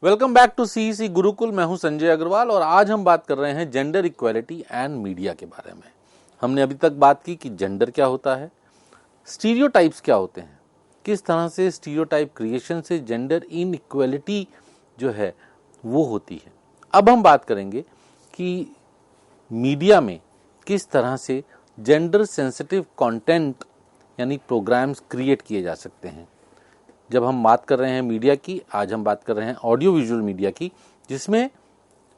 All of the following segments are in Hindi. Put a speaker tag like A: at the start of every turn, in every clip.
A: Welcome back to CEC Gurukul. मैं हूं संजय अग्रवाल और आज हम बात कर रहे हैं जेंडर इक्वालिटी एंड मीडिया के बारे में। हमने अभी तक बात की कि जेंडर क्या होता है, स्टीरियोटाइप्स क्या होते हैं, किस तरह से स्टीरियोटाइप क्रिएशन से जेंडर इनइक्वालिटी जो है वो होती है। अब हम बात करेंगे कि मीडिया में किस तरह से जेंडर सेंसिटिव कंटेंट यानी प्रोग्राम्स क्रिएट किए जा सकते हैं। जब हम बात कर रहे हैं मीडिया की, आज हम बात कर रहे हैं ऑडियो विजुअल मीडिया की, जिसमें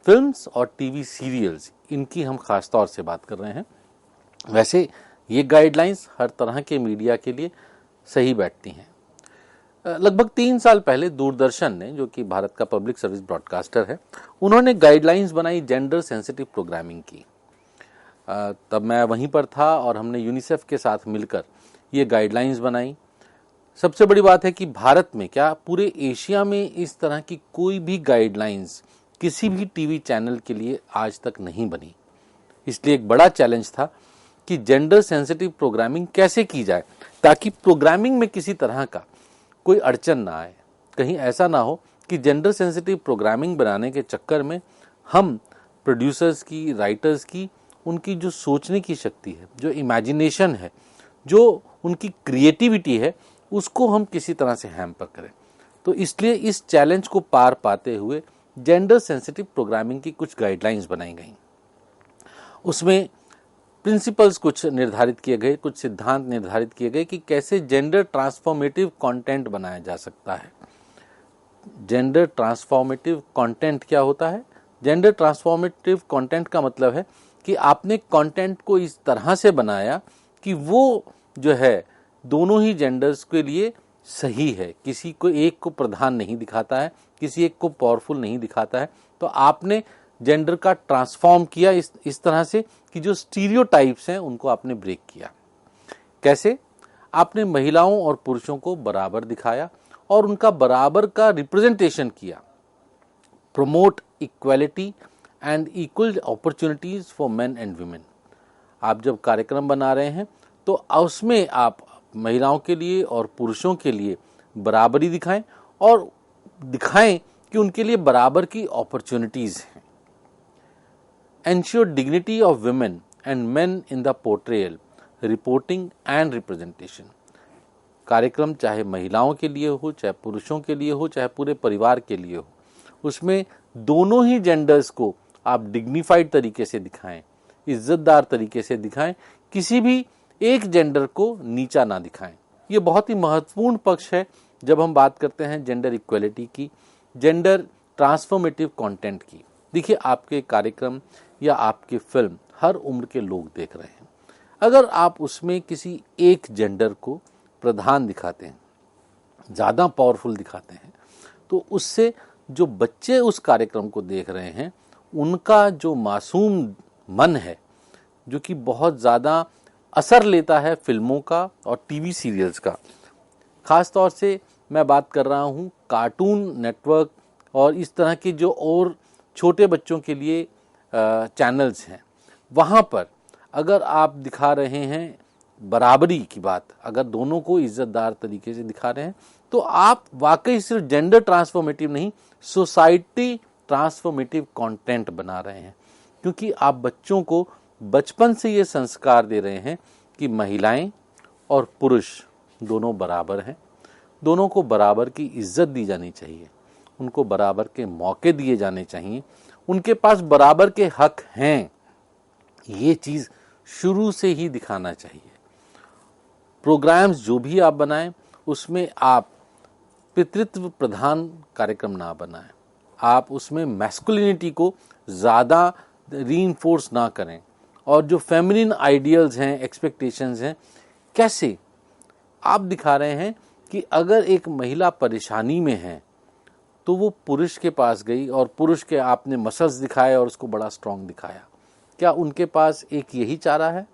A: फिल्म्स और टीवी सीरियल्स, इनकी हम खास तौर से बात कर रहे हैं। वैसे ये गाइडलाइंस हर तरह के मीडिया के लिए सही बैठती हैं। लगभग 3 साल पहले दूरदर्शन ने, जो कि भारत का पब्लिक सर्विस ब्रॉडकास्टर है, उन्होंने गाइडलाइंस बनाई जेंडर सेंसिटिव प्रोग्रामिंग की। तब मैं वहीं पर था और हमने यूनिसेफ के साथ मिलकर ये गाइडलाइंस बनाई। सबसे बड़ी बात है कि भारत में क्या पूरे एशिया में इस तरह की कोई भी गाइडलाइंस किसी भी टीवी चैनल के लिए आज तक नहीं बनी। इसलिए एक बड़ा चैलेंज था कि जेंडर सेंसिटिव प्रोग्रामिंग कैसे की जाए ताकि प्रोग्रामिंग में किसी तरह का कोई अड़चन ना आए। कहीं ऐसा ना हो कि जेंडर सेंसिटिव प्रोग्रामिंग बनाने के चक्कर में हम प्रोड्यूसर्स की, राइटर्स की, उनकी जो सोचने की शक्ति है, जो इमेजिनेशन है, जो उनकी क्रिएटिविटी है, उसको हम किसी तरह से हैम्पर करें। तो इसलिए इस चैलेंज को पार पाते हुए जेंडर सेंसिटिव प्रोग्रामिंग की कुछ गाइडलाइंस बनाई गई। उसमें प्रिंसिपल्स कुछ निर्धारित किए गए, कुछ सिद्धांत निर्धारित किए गए कि कैसे जेंडर ट्रांसफॉर्मेटिव कंटेंट बनाया जा सकता है। जेंडर ट्रांसफॉर्मेटिव कंटेंट क्या होता है? जेंडर ट्रांसफॉर्मेटिव कंटेंट का मतलब है कि आपने कंटेंट को इस तरह से बनाया कि वो जो है दोनों ही जेंडर्स के लिए सही है, किसी को एक को प्रधान नहीं दिखाता है, किसी एक को पावरफुल नहीं दिखाता है। तो आपने जेंडर का ट्रांसफॉर्म किया इस तरह से कि जो स्टीरियोटाइप्स हैं उनको आपने ब्रेक किया। कैसे? आपने महिलाओं और पुरुषों को बराबर दिखाया और उनका बराबर का रिप्रेजेंटेशन किया। Promote equality and equal opportunities for main and women. आप जब कार्यक्रम बना रहे हैं तो उसमें आप महिलाओं के लिए और पुरुषों के लिए बराबरी दिखाएं और दिखाएं कि उनके लिए बराबर की अपॉर्चुनिटीज हैं। Ensure dignity of women and main in the portrayal, reporting and representation. कार्यक्रम चाहे महिलाओं के लिए हो, चाहे पुरुषों के लिए हो, चाहे पूरे परिवार के लिए हो, उसमें दोनों ही जेंडर्स को आप डिग्निफाइड तरीके से दिखाएं, इज्जतदार तरीके से दिखाएं, किसी भी एक जेंडर को नीचा ना दिखाएं। ये बहुत ही महत्वपूर्ण पक्ष है जब हम बात करते हैं जेंडर इक्वालिटी की, जेंडर ट्रांसफॉर्मेटिव कंटेंट की। देखिए, आपके कार्यक्रम या आपकी फिल्म हर उम्र के लोग देख रहे हैं। अगर आप उसमें किसी एक जेंडर को प्रधान दिखाते हैं, ज़्यादा पावरफुल दिखाते हैं, तो उससे जो बच्चे उस कार्यक्रम को देख रहे हैं उनका जो मासूम मन है, जो कि बहुत ज़्यादा असर लेता है फिल्मों का और टीवी सीरियल्स का। खास तौर से मैं बात कर रहा हूँ कार्टून नेटवर्क और इस तरह के जो और छोटे बच्चों के लिए चैनल्स हैं। वहाँ पर अगर आप दिखा रहे हैं बराबरी की बात, अगर दोनों को इज्जतदार तरीके से दिखा रहे हैं, तो आप वाकई सिर्फ जेंडर ट्रांसफॉर्मेटिव नहीं, सोसाइटी ट्रांसफॉर्मेटिव कंटेंट बना रहे हैं। क्योंकि आप बच्चों को बचपन से ये संस्कार दे रहे हैं कि महिलाएं और पुरुष दोनों बराबर हैं, दोनों को बराबर की इज्जत दी जानी चाहिए, उनको बराबर के मौके दिए जाने चाहिए, उनके पास बराबर के हक हैं। ये चीज़ शुरू से ही दिखाना चाहिए। प्रोग्राम्स जो भी आप बनाएं उसमें आप पितृत्व प्रधान कार्यक्रम ना बनाएं, आप उसमें मैस्कुलिनिटी को ज़्यादा रीइंफोर्स ना करें और जो फेमिनिन आइडियल्स हैं, एक्सपेक्टेशंस हैं, कैसे आप दिखा रहे हैं कि अगर एक महिला परेशानी में है तो वो पुरुष के पास गई और पुरुष के आपने मसल्स दिखाए और उसको बड़ा स्ट्रांग दिखाया। क्या उनके पास एक यही चारा है?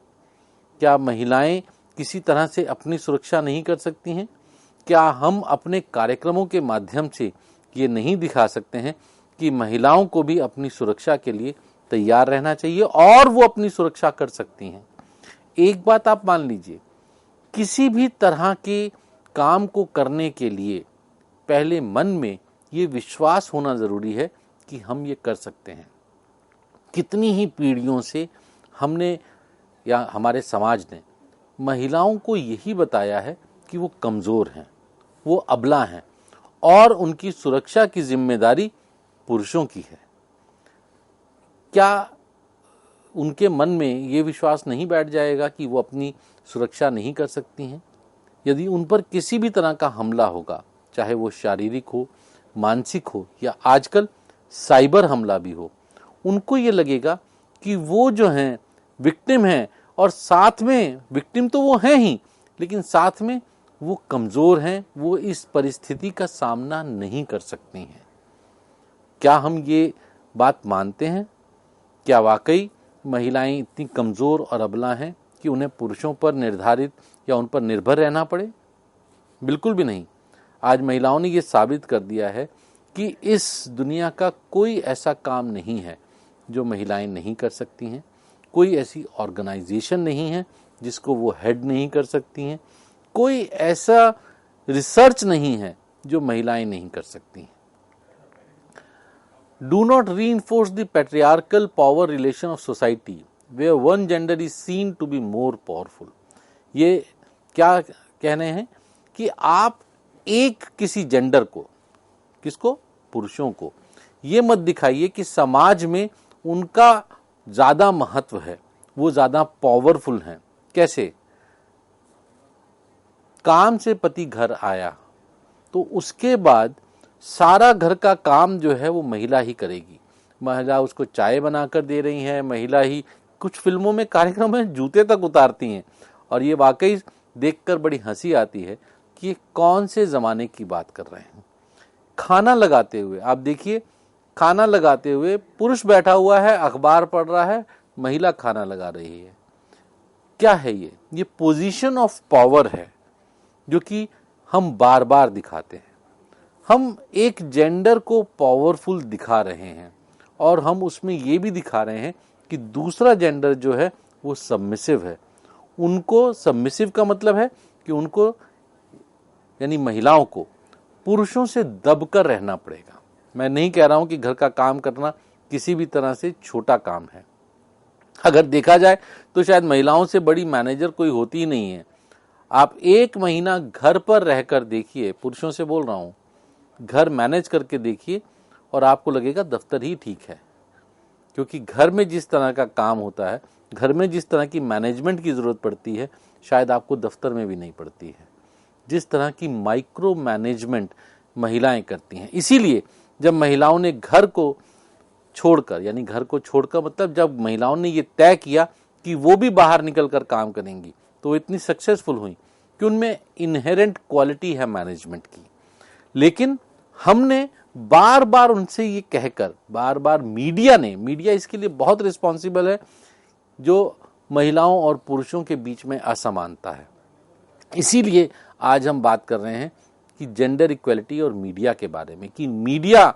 A: क्या महिलाएं किसी तरह से अपनी सुरक्षा नहीं कर सकती हैं? क्या हम अपने कार्यक्रमों के माध्यम से ये नहीं दिखा सकते हैं कि महिलाओं को भी अपनी सुरक्षा के लिए तैयार रहना चाहिए और वो अपनी सुरक्षा कर सकती हैं? एक बात आप मान लीजिए, किसी भी तरह के काम को करने के लिए पहले मन में ये विश्वास होना ज़रूरी है कि हम ये कर सकते हैं। कितनी ही पीढ़ियों से हमने या हमारे समाज ने महिलाओं को यही बताया है कि वो कमज़ोर हैं, वो अबला हैं और उनकी सुरक्षा की जिम्मेदारी पुरुषों की है। क्या उनके मन में ये विश्वास नहीं बैठ जाएगा कि वो अपनी सुरक्षा नहीं कर सकती हैं? यदि उन पर किसी भी तरह का हमला होगा, चाहे वो शारीरिक हो, मानसिक हो या आजकल साइबर हमला भी हो, उनको ये लगेगा कि वो जो हैं विक्टिम हैं और साथ में विक्टिम तो वो हैं ही, लेकिन साथ में वो कमज़ोर हैं, वो इस परिस्थिति का सामना नहीं कर सकती हैं। क्या हम ये बात मानते हैं? क्या वाकई महिलाएं इतनी कमज़ोर और अबला हैं कि उन्हें पुरुषों पर निर्धारित या उन पर निर्भर रहना पड़े? बिल्कुल भी नहीं। आज महिलाओं ने ये साबित कर दिया है कि इस दुनिया का कोई ऐसा काम नहीं है जो महिलाएं नहीं कर सकती हैं, कोई ऐसी ऑर्गेनाइजेशन नहीं है जिसको वो हेड नहीं कर सकती हैं, कोई ऐसा रिसर्च नहीं है जो महिलाएं नहीं कर सकती हैं। Do not reinforce the patriarchal power relation of society where one gender is seen to be more powerful. ये क्या कहने हैं कि आप एक किसी जेंडर को, किसको? पुरुषों को, ये मत दिखाइए कि समाज में उनका ज़्यादा महत्व है, वो ज़्यादा पावरफुल हैं। कैसे? काम से पति घर आया तो उसके बाद सारा घर का काम जो है वो महिला ही करेगी। महिला उसको चाय बनाकर दे रही है, महिला ही कुछ फिल्मों में कार्यक्रम में जूते तक उतारती हैं और ये वाकई देखकर बड़ी हंसी आती है कि ये कौन से ज़माने की बात कर रहे हैं। खाना लगाते हुए आप देखिए, खाना लगाते हुए पुरुष बैठा हुआ है, अखबार पढ़ रहा है, महिला खाना लगा रही है। क्या है ये पोजीशन ऑफ पावर है जो कि हम बार बार दिखाते हैं। हम एक जेंडर को पावरफुल दिखा रहे हैं और हम उसमें ये भी दिखा रहे हैं कि दूसरा जेंडर जो है वो सबमिसिव है। उनको सबमिसिव का मतलब है कि उनको यानी महिलाओं को पुरुषों से दबकर रहना पड़ेगा। मैं नहीं कह रहा हूं कि घर का काम करना किसी भी तरह से छोटा काम है। अगर देखा जाए तो शायद महिलाओं से बड़ी मैनेजर कोई होती ही नहीं है। आप एक महीना घर पर रहकर देखिए, पुरुषों से बोल रहा हूं, घर मैनेज करके देखिए और आपको लगेगा दफ्तर ही ठीक है। क्योंकि घर में जिस तरह का काम होता है, घर में जिस तरह की मैनेजमेंट की ज़रूरत पड़ती है, शायद आपको दफ्तर में भी नहीं पड़ती है। जिस तरह की माइक्रो मैनेजमेंट महिलाएं करती हैं। इसीलिए जब महिलाओं ने घर को छोड़कर, यानी घर को छोड़कर मतलब जब महिलाओं ने ये तय किया कि वो भी बाहर निकल कर काम करेंगी, तो वो इतनी सक्सेसफुल हुई कि उनमें इनहेरेंट क्वालिटी है मैनेजमेंट की। लेकिन हमने बार बार उनसे ये कहकर, बार बार मीडिया इसके लिए बहुत रिस्पॉन्सिबल है जो महिलाओं और पुरुषों के बीच में असमानता है। इसीलिए आज हम बात कर रहे हैं कि जेंडर इक्वलिटी और मीडिया के बारे में, कि मीडिया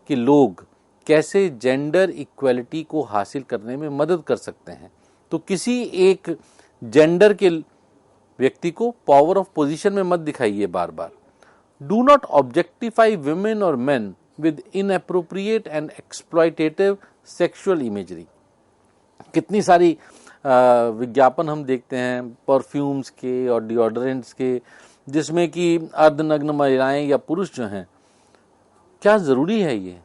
A: के लोग कैसे जेंडर इक्वलिटी को हासिल करने में मदद कर सकते हैं। तो किसी एक जेंडर के व्यक्ति को पावर ऑफ पोजीशन में मत दिखाइए बार बार। डू नॉट ऑब्जेक्टिफाई women और men with inappropriate and exploitative sexual imagery। कितनी सारी विज्ञापन हम देखते हैं परफ्यूम्स के और डिओड्रेंट्स के, जिसमें कि अर्धनग्न महिलाएं या पुरुष जो हैं, क्या ज़रूरी है ये?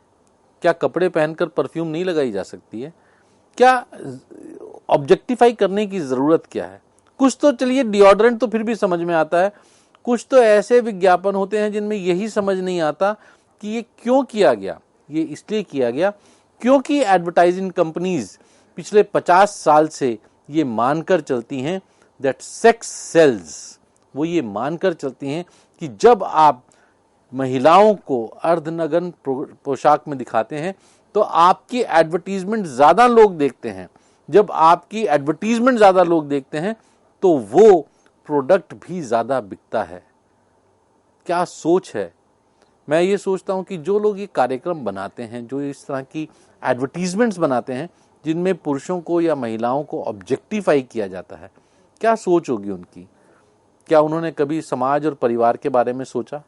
A: क्या कपड़े पहनकर परफ्यूम नहीं लगाई जा सकती है? क्या ऑब्जेक्टिफाई करने की ज़रूरत क्या है? कुछ तो चलिए डिओड्रेंट तो फिर भी समझ में आता है, कुछ तो ऐसे विज्ञापन होते हैं जिनमें यही समझ नहीं आता कि ये क्यों किया गया। ये इसलिए किया गया क्योंकि एडवर्टाइजिंग कंपनीज पिछले 50 साल से ये मानकर चलती हैं दैट सेक्स सेल्स। वो ये मानकर चलती हैं कि जब आप महिलाओं को अर्धनग्न पोशाक में दिखाते हैं तो आपकी एडवर्टीजमेंट ज़्यादा लोग देखते हैं। जब आपकी एडवर्टीजमेंट ज़्यादा लोग देखते हैं तो वो प्रोडक्ट भी ज़्यादा बिकता है। क्या सोच है? मैं ये सोचता हूँ कि जो लोग ये कार्यक्रम बनाते हैं, जो इस तरह की एडवर्टीजमेंट्स बनाते हैं जिनमें पुरुषों को या महिलाओं को ऑब्जेक्टिफाई किया जाता है, क्या सोच होगी उनकी? क्या उन्होंने कभी समाज और परिवार के बारे में सोचा?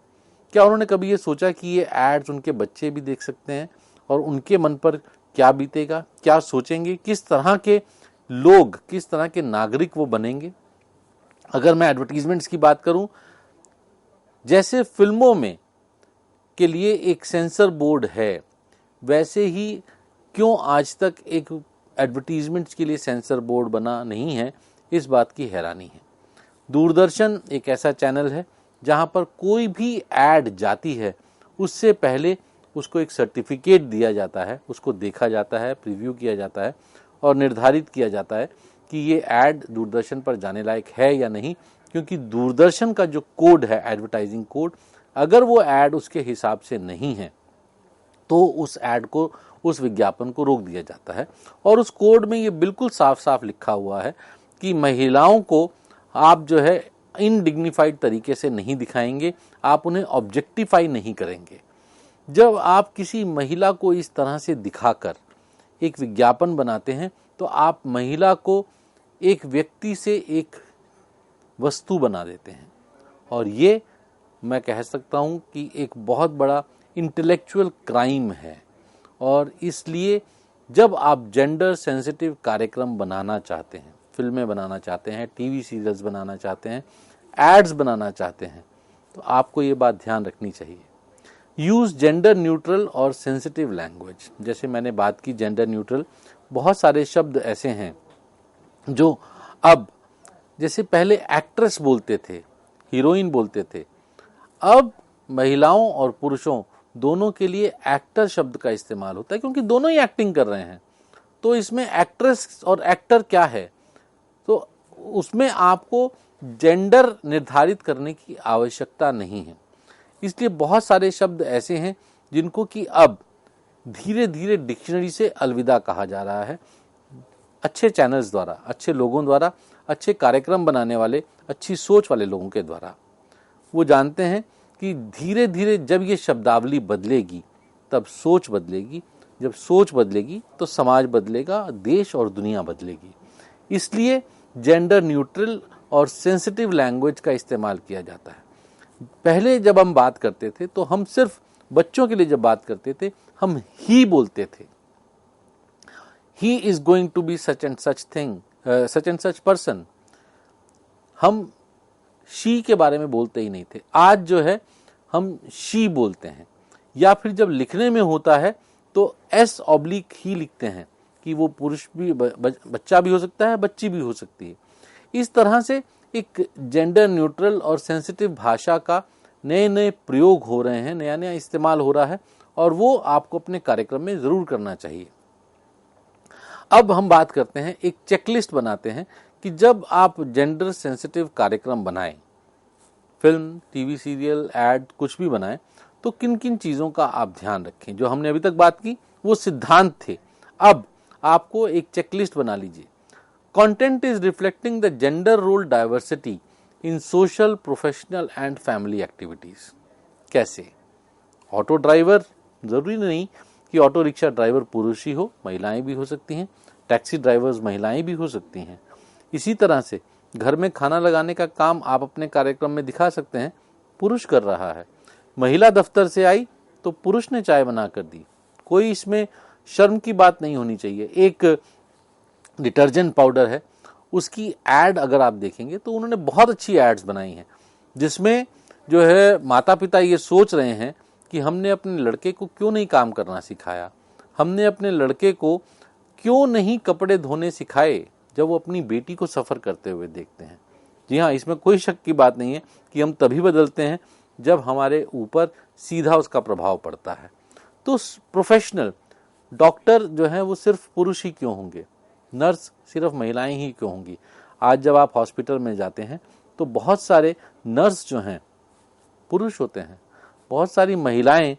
A: क्या उन्होंने कभी ये सोचा कि ये एड्स उनके बच्चे भी देख सकते हैं और उनके मन पर क्या बीतेगा, क्या सोचेंगे, किस तरह के लोग, किस तरह के नागरिक वो बनेंगे। अगर मैं एडवर्टीजमेंट्स की बात करूं, जैसे फिल्मों में के लिए एक सेंसर बोर्ड है, वैसे ही क्यों आज तक एक एडवर्टीजमेंट्स के लिए सेंसर बोर्ड बना नहीं है, इस बात की हैरानी है। दूरदर्शन एक ऐसा चैनल है जहां पर कोई भी एड जाती है उससे पहले उसको एक सर्टिफिकेट दिया जाता है, उसको देखा जाता है, प्रीव्यू किया जाता है और निर्धारित किया जाता है कि ये एड दूरदर्शन पर जाने लायक है या नहीं, क्योंकि दूरदर्शन का जो कोड है, एडवर्टाइजिंग कोड, अगर वो एड उसके हिसाब से नहीं है तो उस एड को, उस विज्ञापन को रोक दिया जाता है। और उस कोड में ये बिल्कुल साफ साफ लिखा हुआ है कि महिलाओं को आप जो है इनडिग्निफाइड तरीके से नहीं दिखाएंगे, आप उन्हें ऑब्जेक्टिफाई नहीं करेंगे। जब आप किसी महिला को इस तरह से दिखाकर एक विज्ञापन बनाते हैं तो आप महिला को एक व्यक्ति से एक वस्तु बना देते हैं, और ये मैं कह सकता हूं कि एक बहुत बड़ा इंटेलेक्चुअल क्राइम है। और इसलिए जब आप जेंडर सेंसिटिव कार्यक्रम बनाना चाहते हैं, फिल्में बनाना चाहते हैं, टीवी सीरियल्स बनाना चाहते हैं, एड्स बनाना चाहते हैं, तो आपको ये बात ध्यान रखनी चाहिए, यूज जेंडर न्यूट्रल और सेंसिटिव लैंग्वेज। जैसे मैंने बात की जेंडर न्यूट्रल, बहुत सारे शब्द ऐसे हैं जो अब, जैसे पहले एक्ट्रेस बोलते थे, हीरोइन बोलते थे, अब महिलाओं और पुरुषों दोनों के लिए एक्टर शब्द का इस्तेमाल होता है, क्योंकि दोनों ही एक्टिंग कर रहे हैं। तो इसमें एक्ट्रेस और एक्टर क्या है, तो उसमें आपको जेंडर निर्धारित करने की आवश्यकता नहीं है। इसलिए बहुत सारे शब्द ऐसे हैं जिनको कि अब धीरे धीरे डिक्शनरी से अलविदा कहा जा रहा है, अच्छे चैनल्स द्वारा, अच्छे लोगों द्वारा, अच्छे कार्यक्रम बनाने वाले, अच्छी सोच वाले लोगों के द्वारा। वो जानते हैं कि धीरे धीरे जब ये शब्दावली बदलेगी तब सोच बदलेगी, जब सोच बदलेगी तो समाज बदलेगा, देश और दुनिया बदलेगी। इसलिए जेंडर न्यूट्रल और सेंसिटिव लैंग्वेज का इस्तेमाल किया जाता है। पहले जब हम बात करते थे तो हम सिर्फ बच्चों के लिए जब बात करते थे हम ही बोलते थे, he is going to be such and such thing, such and such person. हम शी के बारे में बोलते ही नहीं थे। आज जो है हम शी बोलते हैं, या फिर जब लिखने में होता है तो S/ही लिखते हैं कि वो पुरुष भी, बच्चा भी हो सकता है, बच्ची भी हो सकती है। इस तरह से एक जेंडर न्यूट्रल और सेंसिटिव भाषा का नए नए प्रयोग हो रहे हैं, नया नया इस्तेमाल हो रहा है, और वो आपको अपने कार्यक्रम में जरूर करना चाहिए। अब हम बात करते हैं, एक चेकलिस्ट बनाते हैं कि जब आप जेंडर सेंसिटिव कार्यक्रम बनाएं, फिल्म, टीवी सीरियल, एड, कुछ भी बनाएं, तो किन किन चीजों का आप ध्यान रखें। जो हमने अभी तक बात की वो सिद्धांत थे, अब आपको एक चेकलिस्ट बना लीजिए। Content is reflecting the gender role diversity in social, professional and family activities. कैसे? ऑटो ड्राइवर, जरूरी नहीं कि ऑटो रिक्शा ड्राइवर पुरुष ही हो, महिलाएं भी हो सकती हैं। टैक्सी ड्राइवर्स महिलाएं भी हो सकती हैं। इसी तरह से घर में खाना लगाने का काम आप अपने कार्यक्रम में दिखा सकते हैं, पुरुष कर रहा है। महिला दफ्तर से आई तो पुरुष ने चाय बना कर दी, कोई इसमें शर्म की बात नहीं होनी चाहिए। एक डिटर्जेंट पाउडर है, उसकी एड अगर आप देखेंगे तो उन्होंने बहुत अच्छी एड्स बनाई हैं, जिसमें जो है माता पिता ये सोच रहे हैं कि हमने अपने लड़के को क्यों नहीं काम करना सिखाया, हमने अपने लड़के को क्यों नहीं कपड़े धोने सिखाए, जब वो अपनी बेटी को सफ़र करते हुए देखते हैं। जी हाँ, इसमें कोई शक की बात नहीं है कि हम तभी बदलते हैं जब हमारे ऊपर सीधा उसका प्रभाव पड़ता है। तो प्रोफेशनल डॉक्टर जो है वो सिर्फ पुरुष ही क्यों होंगे, नर्स सिर्फ महिलाएं ही क्यों होंगी। आज जब आप हॉस्पिटल में जाते हैं तो बहुत सारे नर्स जो हैं पुरुष होते हैं, बहुत सारी महिलाएं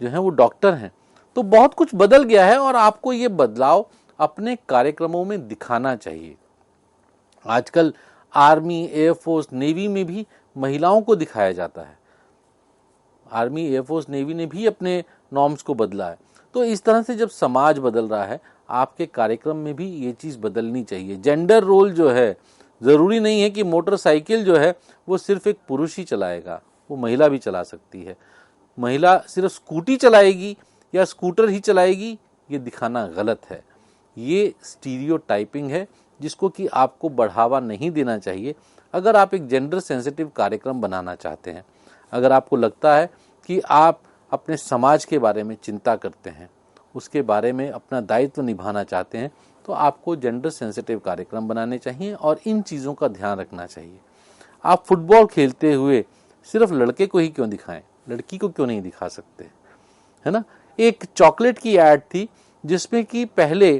A: जो हैं वो डॉक्टर हैं। तो बहुत कुछ बदल गया है और आपको ये बदलाव अपने कार्यक्रमों में दिखाना चाहिए। आजकल आर्मी, एयरफोर्स, नेवी में भी महिलाओं को दिखाया जाता है। आर्मी, एयरफोर्स, नेवी ने भी अपने नॉर्म्स को बदला है। तो इस तरह से जब समाज बदल रहा है, आपके कार्यक्रम में भी ये चीज बदलनी चाहिए। जेंडर रोल जो है, जरूरी नहीं है कि मोटरसाइकिल जो है वो सिर्फ एक पुरुष ही चलाएगा, वो महिला भी चला सकती है। महिला सिर्फ स्कूटी चलाएगी या स्कूटर ही चलाएगी, ये दिखाना गलत है। ये स्टीरियोटाइपिंग है जिसको कि आपको बढ़ावा नहीं देना चाहिए। अगर आप एक जेंडर सेंसिटिव कार्यक्रम बनाना चाहते हैं, अगर आपको लगता है कि आप अपने समाज के बारे में चिंता करते हैं, उसके बारे में अपना दायित्व निभाना चाहते हैं, तो आपको जेंडर सेंसिटिव कार्यक्रम बनाने चाहिए और इन चीज़ों का ध्यान रखना चाहिए। आप फुटबॉल खेलते हुए सिर्फ लड़के को ही क्यों दिखाएं, लड़की को क्यों नहीं दिखा सकते, है ना। एक चॉकलेट की ऐड थी जिसमें कि पहले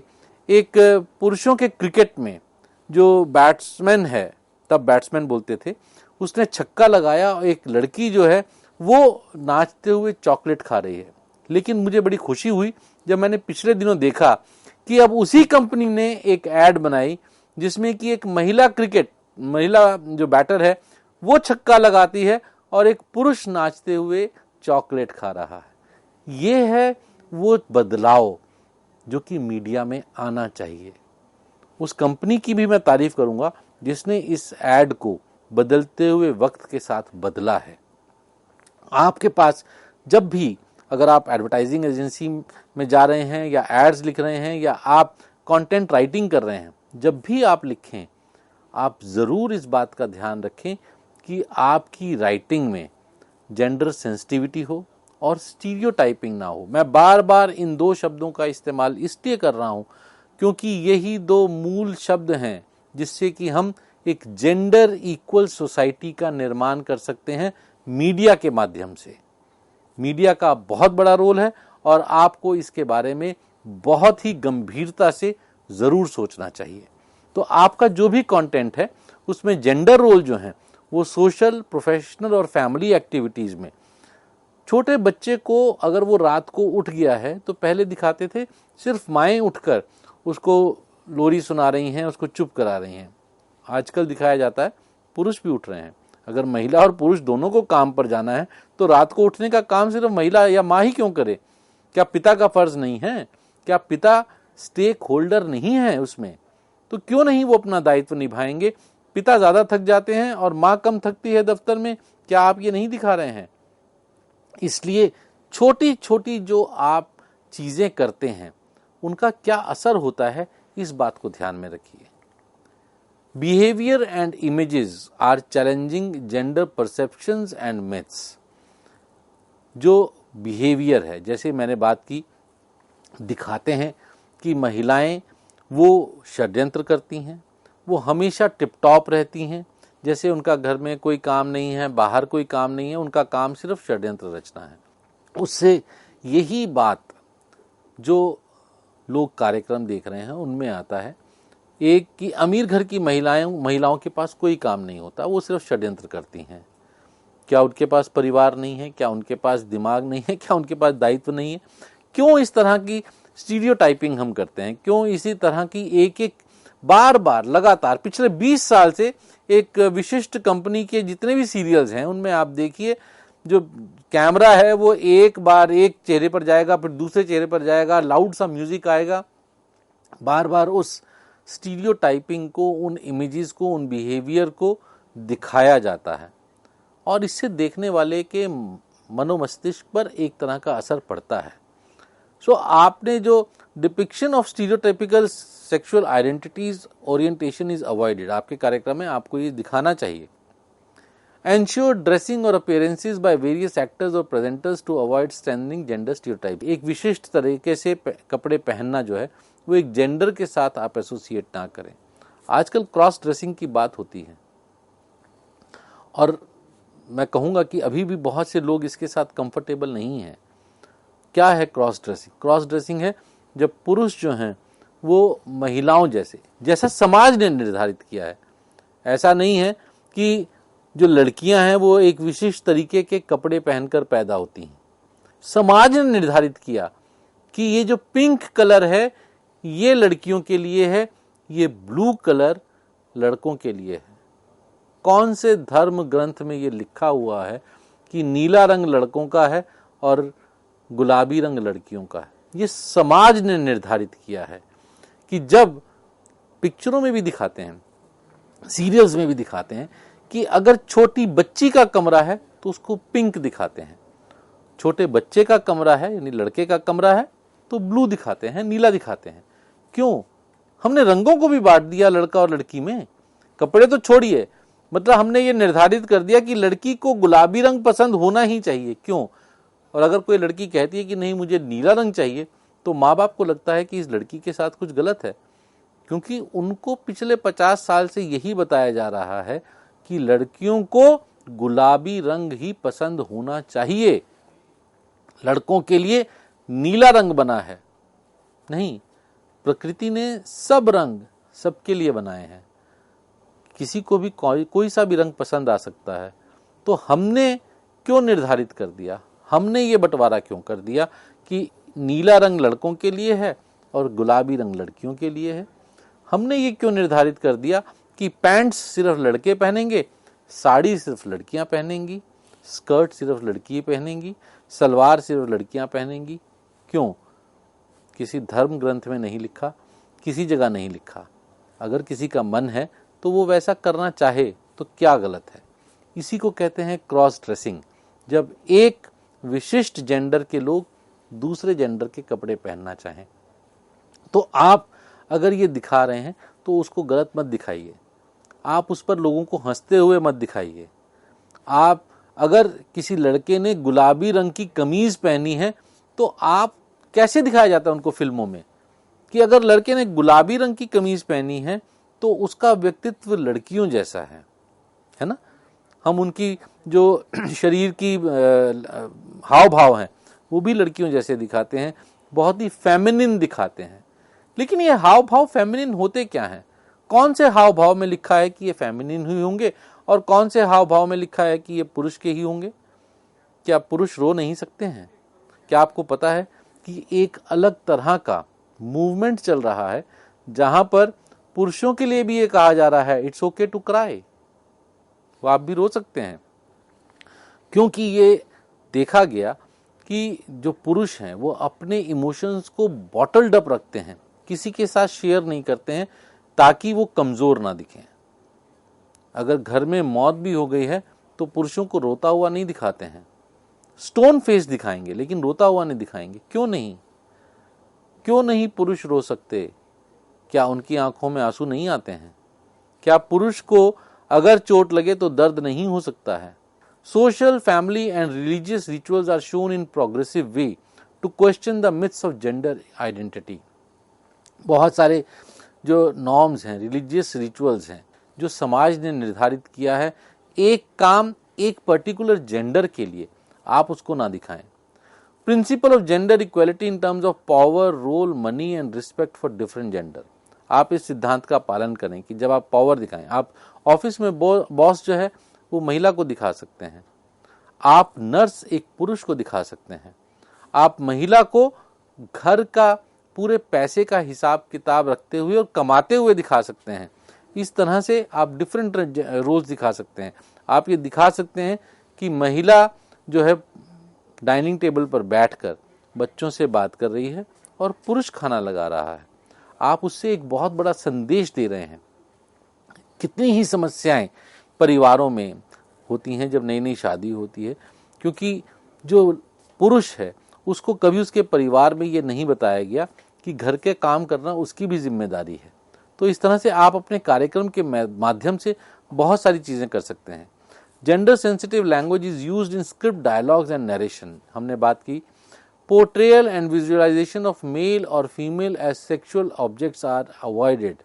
A: एक पुरुषों के क्रिकेट में जो बैट्समैन है, तब बैट्समैन बोलते थे, उसने छक्का लगाया और एक लड़की जो है वो नाचते हुए चॉकलेट खा रही है। लेकिन मुझे बड़ी खुशी हुई जब मैंने पिछले दिनों देखा कि अब उसी कंपनी ने एक ऐड बनाई जिसमें कि एक महिला जो बैटर है वो छक्का लगाती है और एक पुरुष नाचते हुए चॉकलेट खा रहा है। ये है वो बदलाव जो कि मीडिया में आना चाहिए। उस कंपनी की भी मैं तारीफ करूंगा जिसने इस ऐड को बदलते हुए वक्त के साथ बदला है। आपके पास जब भी, अगर आप एडवर्टाइजिंग एजेंसी में जा रहे हैं या एड्स लिख रहे हैं या आप कंटेंट राइटिंग कर रहे हैं, जब भी आप लिखें, आप ज़रूर इस बात का ध्यान रखें कि आपकी राइटिंग में जेंडर सेंसिटिविटी हो और स्टीरियोटाइपिंग ना हो। मैं बार बार इन दो शब्दों का इस्तेमाल इसलिए कर रहा हूं क्योंकि यही दो मूल शब्द हैं जिससे कि हम एक जेंडर इक्वल सोसाइटी का निर्माण कर सकते हैं मीडिया के माध्यम से। मीडिया का बहुत बड़ा रोल है और आपको इसके बारे में बहुत ही गंभीरता से ज़रूर सोचना चाहिए। तो आपका जो भी कंटेंट है उसमें जेंडर रोल जो है वो सोशल, प्रोफेशनल और फैमिली एक्टिविटीज़ में, छोटे बच्चे को अगर वो रात को उठ गया है तो पहले दिखाते थे सिर्फ माएँ उठकर उसको लोरी सुना रही हैं, उसको चुप करा रही हैं। आजकल दिखाया जाता है पुरुष भी उठ रहे हैं। अगर महिला और पुरुष दोनों को काम पर जाना है तो रात को उठने का काम सिर्फ महिला या माँ ही क्यों करे? क्या पिता का फर्ज नहीं है? क्या पिता स्टेक होल्डर नहीं है उसमें? तो क्यों नहीं वो अपना दायित्व निभाएंगे? पिता ज्यादा थक जाते हैं और माँ कम थकती है दफ्तर में, क्या आप ये नहीं दिखा रहे हैं? इसलिए छोटी छोटी जो आप चीजें करते हैं उनका क्या असर होता है, इस बात को ध्यान में रखिए। Behavior and images are challenging gender perceptions and myths। जो बिहेवियर है, जैसे मैंने बात की, दिखाते हैं कि महिलाएं वो षड्यंत्र करती हैं, वो हमेशा टिप टॉप रहती हैं, जैसे उनका घर में कोई काम नहीं है, बाहर कोई काम नहीं है, उनका काम सिर्फ षड्यंत्र रचना है। उससे यही बात जो लोग कार्यक्रम देख रहे हैं उनमें आता है, एक कि अमीर घर की महिलाओं के पास कोई काम नहीं होता, वो सिर्फ षड्यंत्र करती हैं। क्या उनके पास परिवार नहीं है? क्या उनके पास दिमाग नहीं है? क्या उनके पास दायित्व नहीं है? क्यों इस तरह की स्टीरियोटाइपिंग हम करते हैं? क्यों इसी तरह की एक बार बार लगातार पिछले 20 साल से एक विशिष्ट कंपनी के जितने भी सीरियल्स हैं उनमें आप देखिए, जो कैमरा है वो एक बार एक चेहरे पर जाएगा, फिर दूसरे चेहरे पर जाएगा, लाउड सा म्यूजिक आएगा, बार बार उस स्टीरियोटाइपिंग को, उन इमेजेस को, उन बिहेवियर को दिखाया जाता है और इससे देखने वाले के मनोमस्तिष्क पर एक तरह का असर पड़ता है। सो आपने जो depiction of stereotypical sexual identities orientation is avoided, आपके कार्यक्रम में आपको ये दिखाना चाहिए। एंश्योर ड्रेसिंग और अपीयरेंसेस बाय वेरियस एक्टर्स और presenters to avoid strengthening gender stereotype. एक विशिष्ट तरीके से कपड़े पहनना जो है वो एक जेंडर के साथ आप एसोसिएट ना करें। आजकल क्रॉस ड्रेसिंग की बात होती है और मैं कहूँगा कि अभी भी बहुत से लोग इसके साथ कंफर्टेबल नहीं हैं। क्या है क्रॉस ड्रेसिंग? क्रॉस ड्रेसिंग है जब पुरुष जो हैं वो महिलाओं जैसा समाज ने निर्धारित किया है। ऐसा नहीं है कि जो लड़कियां हैं वो एक विशिष्ट तरीके के कपड़े पहनकर पैदा होती हैं। समाज ने निर्धारित किया कि ये जो पिंक कलर है ये लड़कियों के लिए है, ये ब्लू कलर लड़कों के लिए है। कौन से धर्म ग्रंथ में ये लिखा हुआ है कि नीला रंग लड़कों का है और गुलाबी रंग लड़कियों का है? ये समाज ने निर्धारित किया है कि जब पिक्चरों में भी दिखाते हैं, सीरियल्स में भी दिखाते हैं कि अगर छोटी बच्ची का कमरा है तो उसको पिंक दिखाते हैं। छोटे बच्चे का कमरा है यानी लड़के का कमरा है तो ब्लू दिखाते हैं, नीला दिखाते हैं। क्यों? हमने रंगों को भी बांट दिया लड़का और लड़की में। कपड़े तो छोड़िए, मतलब हमने ये निर्धारित कर दिया कि लड़की को गुलाबी रंग पसंद होना ही चाहिए। क्यों? और अगर कोई लड़की कहती है कि नहीं मुझे नीला रंग चाहिए, तो माँ बाप को लगता है कि इस लड़की के साथ कुछ गलत है, क्योंकि उनको पिछले 50 साल से यही बताया जा रहा है कि लड़कियों को गुलाबी रंग ही पसंद होना चाहिए, लड़कों के लिए नीला रंग बना है। नहीं, प्रकृति ने सब रंग सबके लिए बनाए हैं, किसी को भी कोई सा भी रंग पसंद आ सकता है। तो हमने क्यों निर्धारित कर दिया, हमने ये बंटवारा क्यों कर दिया कि नीला रंग लड़कों के लिए है और गुलाबी रंग लड़कियों के लिए है? हमने ये क्यों निर्धारित कर दिया कि पैंट्स सिर्फ लड़के पहनेंगे, साड़ी सिर्फ लड़कियां पहनेंगी, स्कर्ट सिर्फ लड़की पहनेंगी, सलवार सिर्फ लड़कियां पहनेंगी? क्यों? किसी धर्म ग्रंथ में नहीं लिखा, किसी जगह नहीं लिखा। अगर किसी का मन है तो वो वैसा करना चाहे तो क्या गलत है? इसी को कहते हैं क्रॉस ड्रेसिंग, जब एक विशिष्ट जेंडर के लोग दूसरे जेंडर के कपड़े पहनना चाहें। तो आप अगर ये दिखा रहे हैं तो उसको गलत मत दिखाइए, आप उस पर लोगों को हंसते हुए मत दिखाइए। आप अगर किसी लड़के ने गुलाबी रंग की कमीज पहनी है तो आप कैसे दिखाया जाता है उनको फिल्मों में कि अगर लड़के ने गुलाबी रंग की कमीज पहनी है तो उसका व्यक्तित्व लड़कियों जैसा है ना। हम उनकी जो शरीर की हाव भाव हैं वो भी लड़कियों जैसे दिखाते हैं, बहुत ही फेमिनिन दिखाते हैं। लेकिन ये हाव भाव फेमिनिन होते क्या हैं? कौन से हाव भाव में लिखा है कि ये फेमिनिन ही होंगे और कौन से हाव भाव में लिखा है कि ये पुरुष के ही होंगे? क्या पुरुष रो नहीं सकते हैं? क्या आपको पता है कि एक अलग तरह का मूवमेंट चल रहा है जहां पर पुरुषों के लिए भी ये कहा जा रहा है इट्स ओके टू क्राई, वो आप भी रो सकते हैं। क्योंकि ये देखा गया कि जो पुरुष हैं वो अपने इमोशंस को बॉटल्ड अप रखते हैं, किसी के साथ शेयर नहीं करते हैं ताकि वो कमजोर ना दिखें। अगर घर में मौत भी हो गई है तो पुरुषों को रोता हुआ नहीं दिखाते हैं, स्टोन फेस दिखाएंगे लेकिन रोता हुआ नहीं दिखाएंगे। क्यों नहीं? क्यों नहीं पुरुष रो सकते? क्या उनकी आंखों में आंसू नहीं आते हैं? क्या पुरुष को अगर चोट लगे तो दर्द नहीं हो सकता है? Social, family and religious rituals are shown in progressive way to question the myths of gender identity. बहुत सारे जो नॉर्म्स हैं, रिलीजियस रिचुअल्स हैं जो समाज ने निर्धारित किया है, एक काम एक पर्टिकुलर जेंडर के लिए, आप उसको ना दिखाएं। Principle of gender equality in terms of power, role, money and respect for different gender. आप इस सिद्धांत का पालन करें कि जब आप पावर दिखाएं, आप ऑफिस में बॉस जो है वो महिला को दिखा सकते हैं, आप नर्स एक पुरुष को दिखा सकते हैं, आप महिला को घर का पूरे पैसे का हिसाब किताब रखते हुए और कमाते हुए दिखा सकते हैं। इस तरह से आप डिफरेंट रोल्स दिखा सकते हैं। आप ये दिखा सकते हैं कि महिला जो है डाइनिंग टेबल पर बैठकर बच्चों से बात कर रही है और पुरुष खाना लगा रहा है। आप उससे एक बहुत बड़ा संदेश दे रहे हैं। कितनी ही समस्याएं परिवारों में होती हैं जब नई नई शादी होती है, क्योंकि जो पुरुष है उसको कभी उसके परिवार में ये नहीं बताया गया कि घर के काम करना उसकी भी जिम्मेदारी है। तो इस तरह से आप अपने कार्यक्रम के माध्यम से बहुत सारी चीजें कर सकते हैं। Gender sensitive language is used in script, dialogues and narration, हमने बात की। Portrayal and visualisation of male और female as sexual objects are avoided.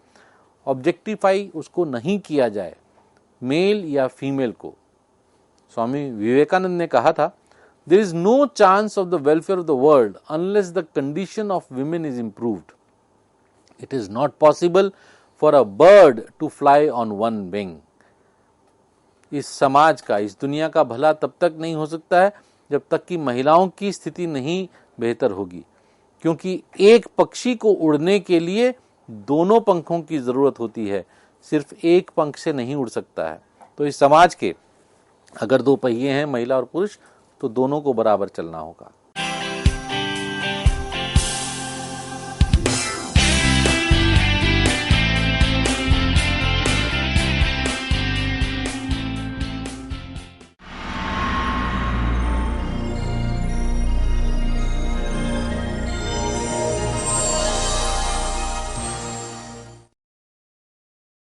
A: Objectify उसको नहीं किया जाए, मेल या फीमेल को। स्वामी विवेकानंद ने कहा था, there is no chance of the welfare of the world unless the condition of women is improved. It is not possible for a bird to fly on one wing. इस समाज का, इस दुनिया का भला तब तक नहीं हो सकता है जब तक कि महिलाओं की स्थिति नहीं बेहतर होगी, क्योंकि एक पक्षी को उड़ने के लिए दोनों पंखों की जरूरत होती है, सिर्फ एक पंख से नहीं उड़ सकता है। तो इस समाज के अगर दो पहिए हैं, महिला और पुरुष, तो दोनों को बराबर चलना होगा।